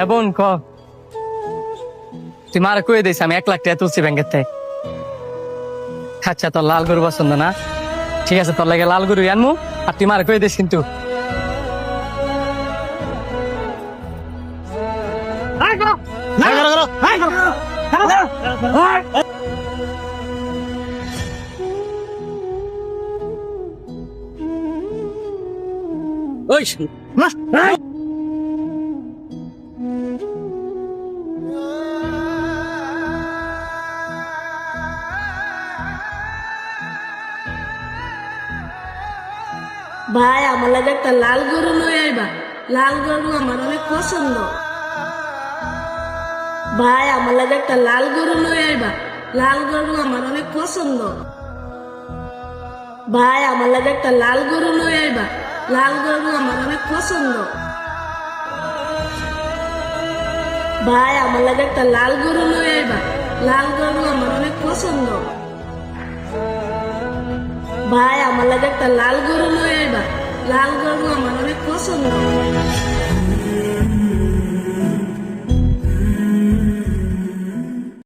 হ্যাঁ বোন ক তুই মারা কয়ে দিস আমি 1 লাখ টাকা তুলছি ব্যাংকের থেকে। আচ্ছা তোর লাল গরু পছন্দ না, ঠিক আছে তোর লাগে লাল গরু আনমু, আর তুই মারা কয়ে দিস কিন্তু। ওই ভাই আমার লাগে একটা লাল গরু লই আইবা, লাল গরু আমার অনেক পছন্দ। ভাই আমার লাগে একটা লাল গরু লই আইবা, লাল গরু আমার অনেক পছন্দ। ভাই আমার লাগে একটা লাল গরু লই আইবা, লাল গরু আমার অনেক পছন্দ। ভাই আমার লাগে একটা লাল গরু লই আইবা, লাল গরু আমার অনেক পছন্দ। ভাই আমার লাগে একটা লাল গরু লই আইবা, লাল গরু আমার অনেক পছন্দ।